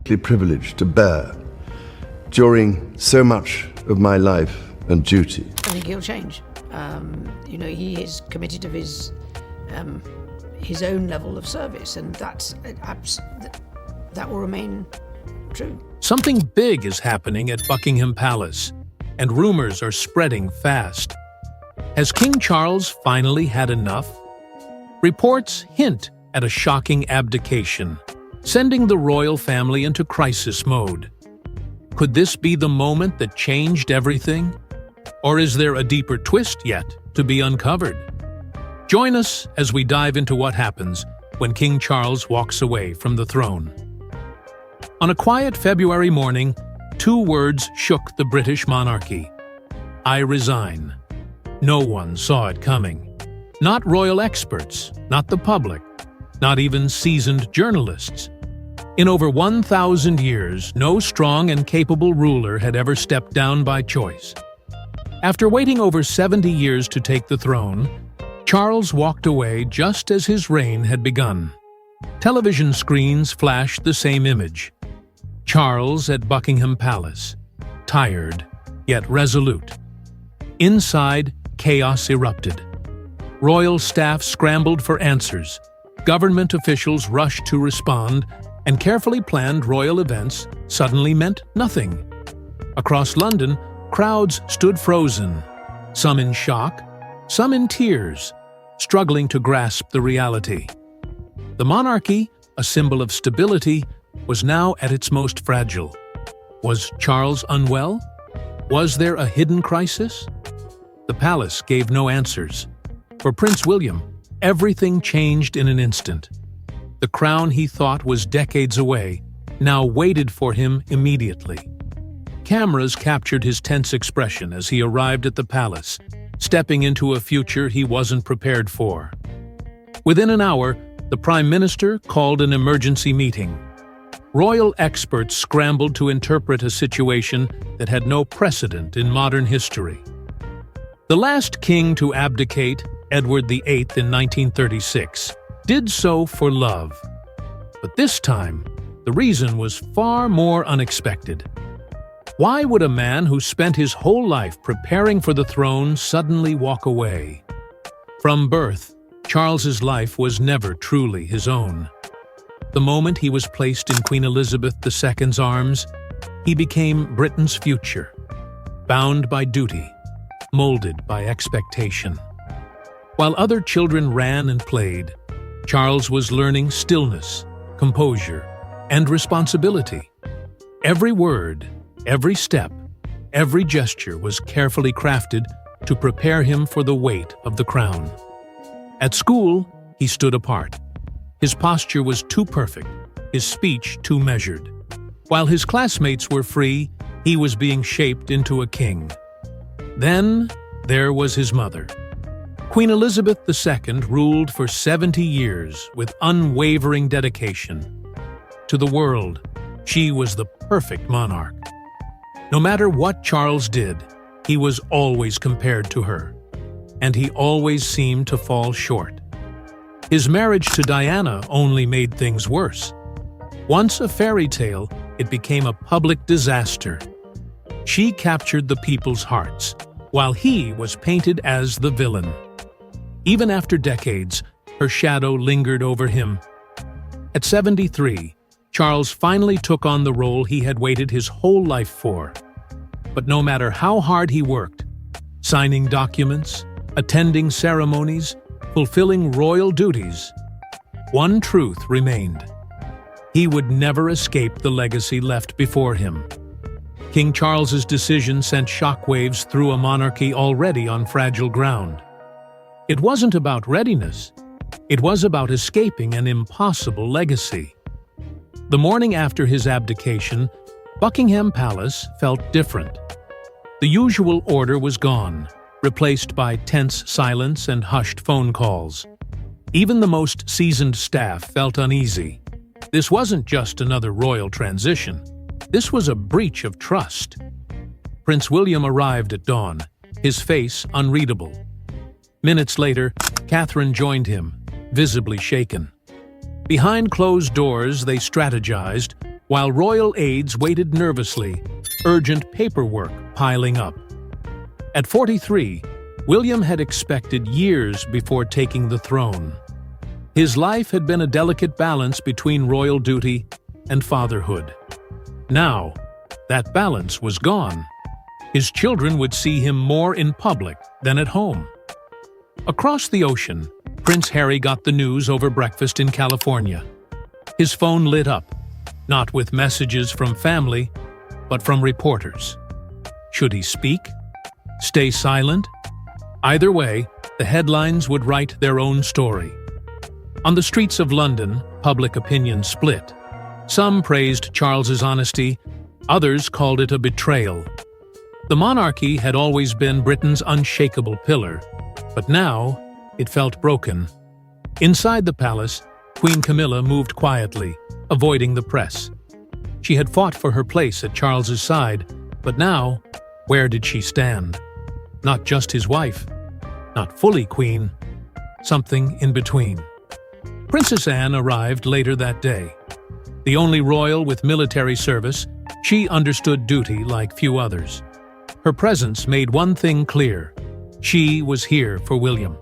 privileged to bear during so much of my life and duty. I think he'll change. He is committed of his own level of service, and that will remain true. Something big is happening at Buckingham Palace, and rumors are spreading fast. Has King Charles finally had enough? Reports hint at a shocking abdication, sending the royal family into crisis mode. Could this be the moment that changed everything? Or is there a deeper twist yet to be uncovered? Join us as we dive into what happens when King Charles walks away from the throne. On a quiet February morning, 2 words shook the British monarchy. I resign. No one saw it coming. Not royal experts, not the public, not even seasoned journalists. In over 1,000 years, no strong and capable ruler had ever stepped down by choice. After waiting over 70 years to take the throne, Charles walked away just as his reign had begun. Television screens flashed the same image. Charles at Buckingham Palace, tired, yet resolute. Inside, chaos erupted. Royal staff scrambled for answers. Government officials rushed to respond, and carefully planned royal events suddenly meant nothing. Across London, crowds stood frozen, some in shock, some in tears, struggling to grasp the reality. The monarchy, a symbol of stability, was now at its most fragile. Was Charles unwell? Was there a hidden crisis? The palace gave no answers. For Prince William, everything changed in an instant. The crown he thought was decades away now waited for him immediately. Cameras captured his tense expression as he arrived at the palace, stepping into a future he wasn't prepared for. Within an hour, the Prime Minister called an emergency meeting. Royal experts scrambled to interpret a situation that had no precedent in modern history. The last king to abdicate, Edward VIII in 1936, did so for love. But this time, the reason was far more unexpected. Why would a man who spent his whole life preparing for the throne suddenly walk away? From birth, Charles's life was never truly his own. The moment he was placed in Queen Elizabeth II's arms, he became Britain's future, bound by duty, molded by expectation. While other children ran and played, Charles was learning stillness, composure, and responsibility. Every word, every step, every gesture was carefully crafted to prepare him for the weight of the crown. At school, he stood apart. His posture was too perfect, his speech too measured. While his classmates were free, he was being shaped into a king. Then, there was his mother. Queen Elizabeth II ruled for 70 years with unwavering dedication. To the world, she was the perfect monarch. No matter what Charles did, he was always compared to her, and he always seemed to fall short. His marriage to Diana only made things worse. Once a fairy tale, it became a public disaster. She captured the people's hearts, while he was painted as the villain. Even after decades, her shadow lingered over him. At 73, Charles finally took on the role he had waited his whole life for. But no matter how hard he worked, signing documents, attending ceremonies, fulfilling royal duties, one truth remained. He would never escape the legacy left before him. King Charles's decision sent shockwaves through a monarchy already on fragile ground. It wasn't about readiness. It was about escaping an impossible legacy. The morning after his abdication, Buckingham Palace felt different. The usual order was gone, replaced by tense silence and hushed phone calls. Even the most seasoned staff felt uneasy. This wasn't just another royal transition. This was a breach of trust. Prince William arrived at dawn, his face unreadable. Minutes later, Catherine joined him, visibly shaken. Behind closed doors, they strategized, while royal aides waited nervously, urgent paperwork piling up. At 43, William had expected years before taking the throne. His life had been a delicate balance between royal duty and fatherhood. Now, that balance was gone. His children would see him more in public than at home. Across the ocean, Prince Harry got the news over breakfast in California. His phone lit up, not with messages from family, but from reporters. Should he speak? Stay silent? Either way, the headlines would write their own story. On the streets of London, public opinion split. Some praised Charles's honesty, others called it a betrayal. The monarchy had always been Britain's unshakable pillar, but now it felt broken. Inside the palace, Queen Camilla moved quietly, avoiding the press. She had fought for her place at Charles's side, but now, where did she stand? Not just his wife, not fully queen, something in between. Princess Anne arrived later that day. The only royal with military service, she understood duty like few others. Her presence made one thing clear: she was here for William.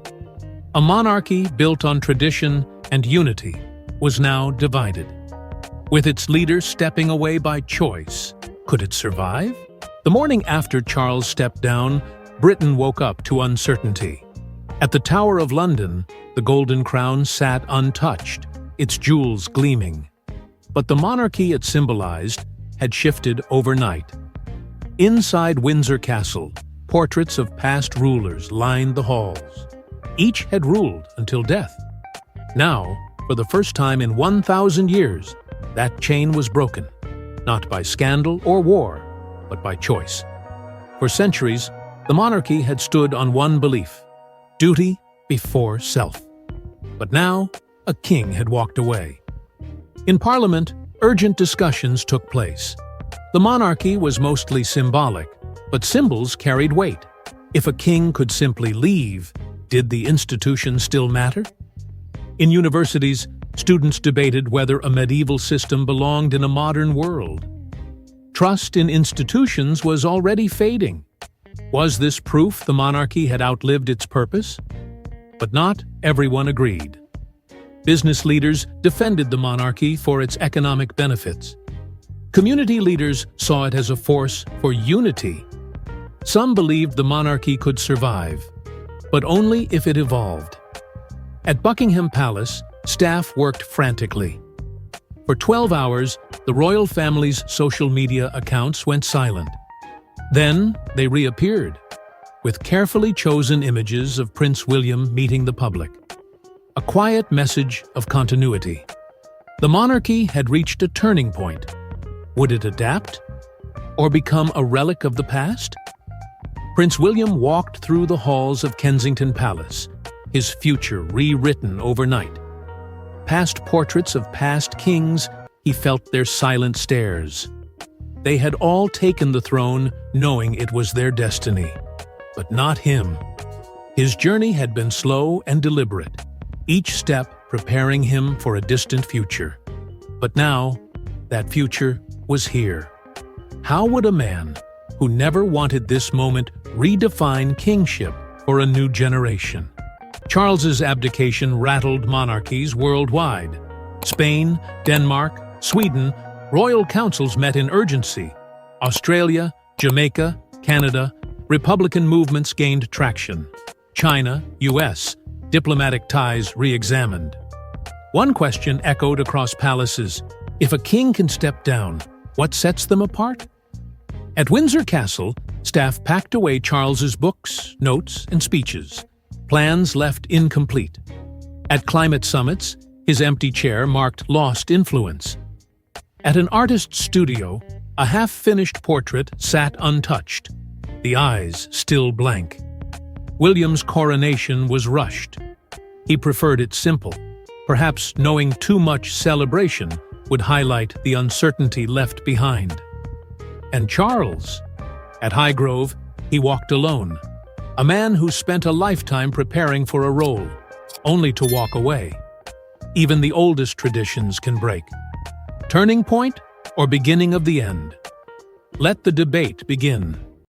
A monarchy built on tradition and unity was now divided. With its leader stepping away by choice, could it survive? The morning after Charles stepped down, Britain woke up to uncertainty. At the Tower of London, the Golden Crown sat untouched, its jewels gleaming. But the monarchy it symbolized had shifted overnight. Inside Windsor Castle, portraits of past rulers lined the halls. Each had ruled until death. Now, for the first time in 1,000 years, that chain was broken, not by scandal or war, but by choice. For centuries, the monarchy had stood on one belief: duty before self. But now, a king had walked away. In Parliament, urgent discussions took place. The monarchy was mostly symbolic, but symbols carried weight. If a king could simply leave, did the institution still matter? In universities, students debated whether a medieval system belonged in a modern world. Trust in institutions was already fading. Was this proof the monarchy had outlived its purpose? But not everyone agreed. Business leaders defended the monarchy for its economic benefits. Community leaders saw it as a force for unity. Some believed the monarchy could survive, but only if it evolved. At Buckingham Palace, staff worked frantically. For 12 hours, the royal family's social media accounts went silent. Then they reappeared, with carefully chosen images of Prince William meeting the public. A quiet message of continuity. The monarchy had reached a turning point. Would it adapt? Or become a relic of the past? Prince William walked through the halls of Kensington Palace, his future rewritten overnight. Past portraits of past kings, he felt their silent stares. They had all taken the throne knowing it was their destiny, but not him. His journey had been slow and deliberate, each step preparing him for a distant future. But now, that future was here. How would a man who never wanted this moment redefine kingship for a new generation? Charles's abdication rattled monarchies worldwide. Spain, Denmark, Sweden, royal councils met in urgency. Australia, Jamaica, Canada, Republican movements gained traction. China, US, diplomatic ties re-examined. One question echoed across palaces: if a king can step down, what sets them apart? At Windsor Castle, staff packed away Charles's books, notes, and speeches. Plans left incomplete. At climate summits, his empty chair marked lost influence. At an artist's studio, a half-finished portrait sat untouched, the eyes still blank. William's coronation was rushed. He preferred it simple. Perhaps knowing too much celebration would highlight the uncertainty left behind. And Charles? At Highgrove, he walked alone. A man who spent a lifetime preparing for a role, only to walk away. Even the oldest traditions can break. Turning point? or beginning of the end? Let the debate begin.